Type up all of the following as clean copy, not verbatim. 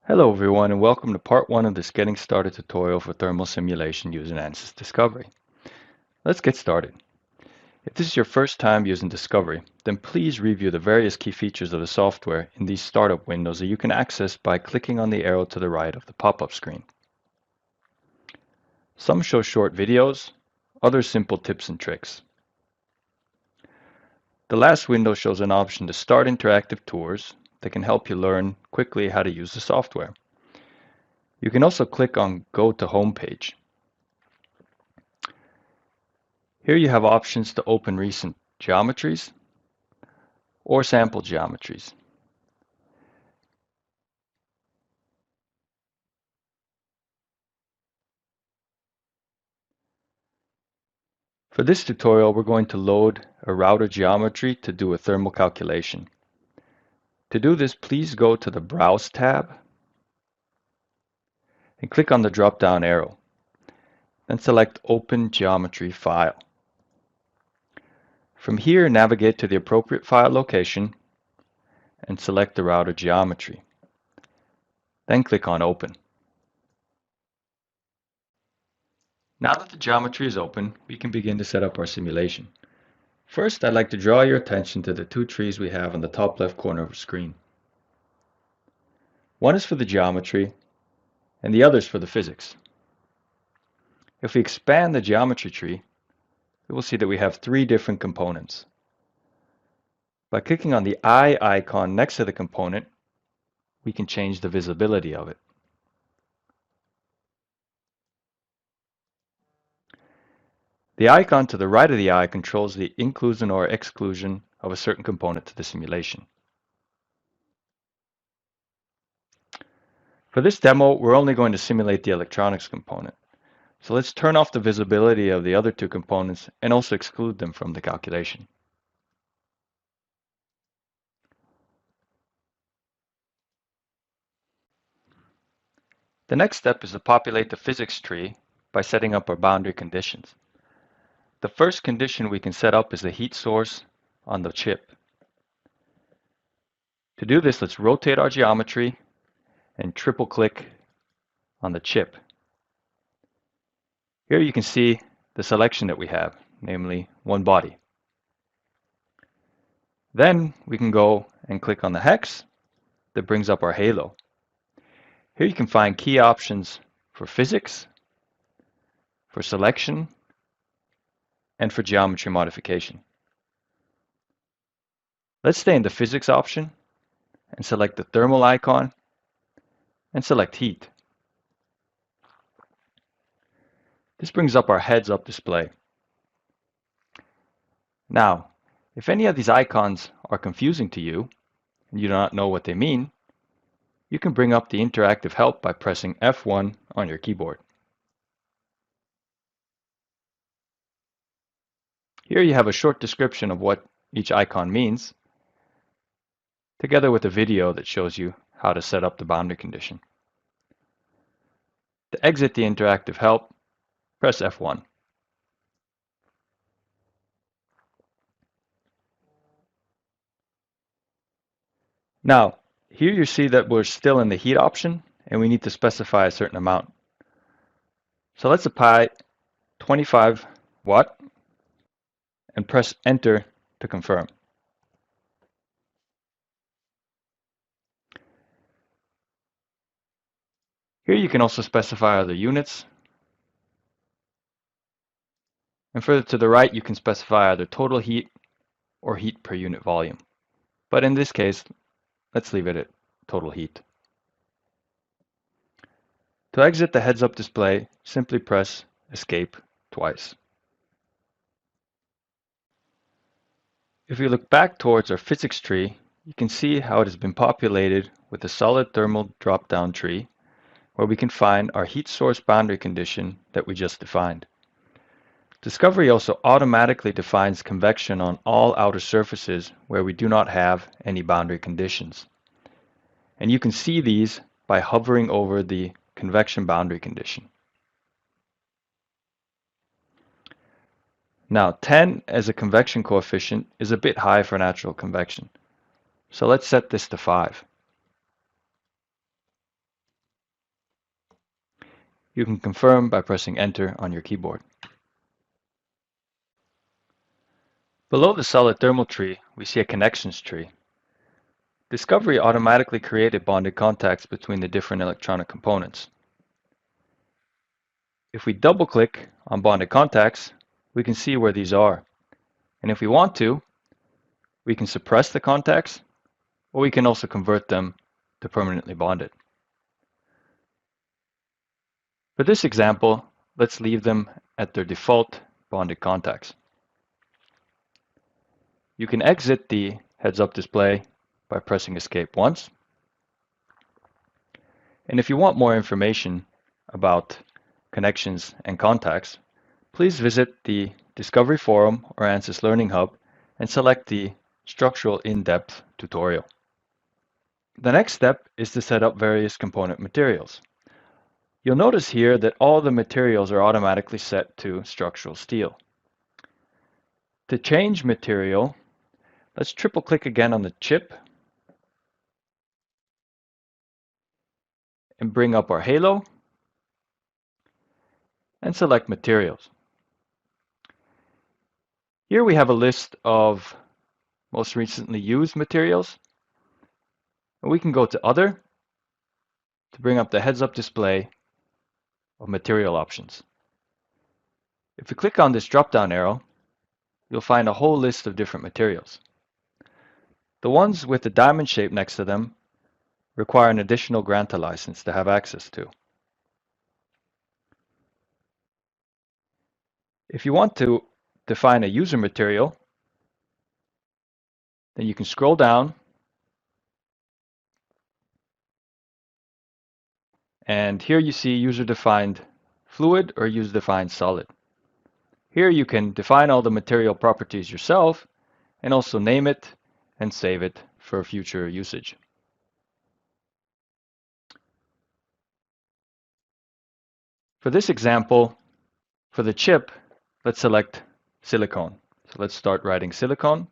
Hello everyone and welcome to part 1 of this Getting Started tutorial for thermal simulation using Ansys Discovery. Let's get started. If this is your first time using Discovery, then please review the various key features of the software in these startup windows that you can access by clicking on the arrow to the right of the pop-up screen. Some show short videos, others simple tips and tricks. The last window shows an option to start interactive tours that can help you learn quickly how to use the software. You can also click on Go to Home page. Here you have options to open recent geometries or sample geometries. For this tutorial, we're going to load a router geometry to do a thermal calculation. To do this, please go to the Browse tab and click on the drop-down arrow. Then select Open Geometry File. From here, navigate to the appropriate file location and select the router geometry. Then click on Open. Now that the geometry is open, we can begin to set up our simulation. First, I'd like to draw your attention to the two trees we have on the top left corner of the screen. One is for the geometry, and the other is for the physics. If we expand the geometry tree, we will see that we have three different components. By clicking on the eye icon next to the component, we can change the visibility of it. The icon to the right of the eye controls the inclusion or exclusion of a certain component to the simulation. For this demo, we're only going to simulate the electronics component. So let's turn off the visibility of the other two components and also exclude them from the calculation. The next step is to populate the physics tree by setting up our boundary conditions. The first condition we can set up is the heat source on the chip. To do this, let's rotate our geometry and triple click on the chip. Here you can see the selection that we have, namely one body. Then we can go and click on the hex that brings up our halo. Here you can find key options for physics, for selection, and for geometry modification. Let's stay in the physics option and select the thermal icon and select heat. This brings up our heads-up display. Now, if any of these icons are confusing to you and you do not know what they mean, you can bring up the interactive help by pressing F1 on your keyboard. Here you have a short description of what each icon means, together with a video that shows you how to set up the boundary condition. To exit the interactive help, press F1. Now, here you see that we're still in the heat option and we need to specify a certain amount. So let's apply 25 watt and press enter to confirm. Here you can also specify other units. And further to the right, you can specify either total heat or heat per unit volume. But in this case, let's leave it at total heat. To exit the heads-up display, simply press escape twice. If we look back towards our physics tree, you can see how it has been populated with a solid thermal drop-down tree where we can find our heat source boundary condition that we just defined. Discovery also automatically defines convection on all outer surfaces where we do not have any boundary conditions. And you can see these by hovering over the convection boundary condition. Now 10 as a convection coefficient is a bit high for natural convection. So let's set this to 5. You can confirm by pressing Enter on your keyboard. Below the solid thermal tree, we see a connections tree. Discovery automatically created bonded contacts between the different electronic components. If we double-click on bonded contacts, we can see where these are. And if we want to, we can suppress the contacts, or we can also convert them to permanently bonded. For this example, let's leave them at their default bonded contacts. You can exit the heads-up display by pressing Escape once. And if you want more information about connections and contacts, please visit the Discovery Forum or Ansys Learning Hub and select the Structural In-Depth tutorial. The next step is to set up various component materials. You'll notice here that all the materials are automatically set to structural steel. To change material, let's triple-click again on the chip and bring up our halo and select Materials. Here we have a list of most recently used materials. And we can go to Other to bring up the heads-up display of material options. If you click on this drop-down arrow, you'll find a whole list of different materials. The ones with the diamond shape next to them require an additional Granta license to have access to. If you want to define a user material, then you can scroll down and here you see user-defined fluid or user-defined solid. Here you can define all the material properties yourself and also name it and save it for future usage. For this example, for the chip, let's select silicone. So let's start writing silicone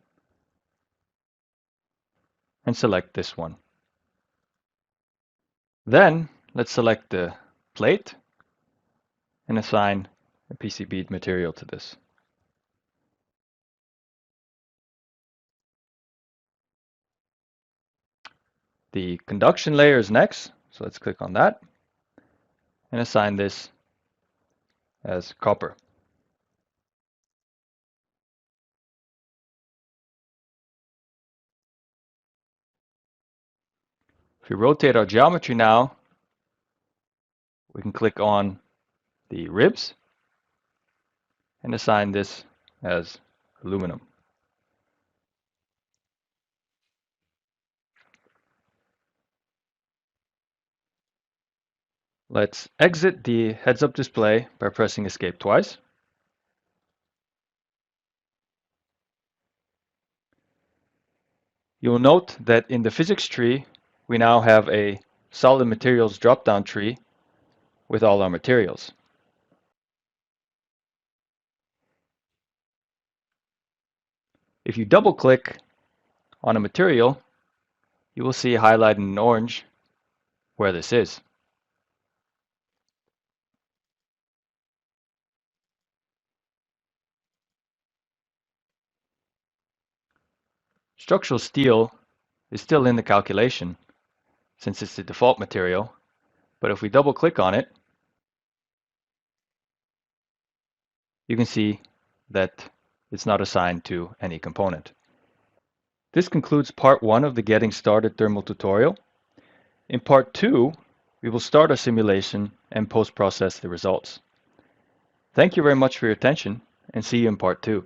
and select this one. Then let's select the plate and assign a PCB material to this. The conduction layer is next, so let's click on that and assign this as copper. If we rotate our geometry now, we can click on the ribs and assign this as aluminum. Let's exit the heads-up display by pressing Escape twice. You'll note that in the physics tree, we now have a solid materials drop-down tree with all our materials. If you double-click on a material, you will see highlighted in orange where this is. Structural steel is still in the calculation since it's the default material, but if we double-click on it, you can see that it's not assigned to any component. This concludes part 1 of the Getting Started Thermal tutorial. In part 2, we will start our simulation and post-process the results. Thank you very much for your attention, and see you in part 2.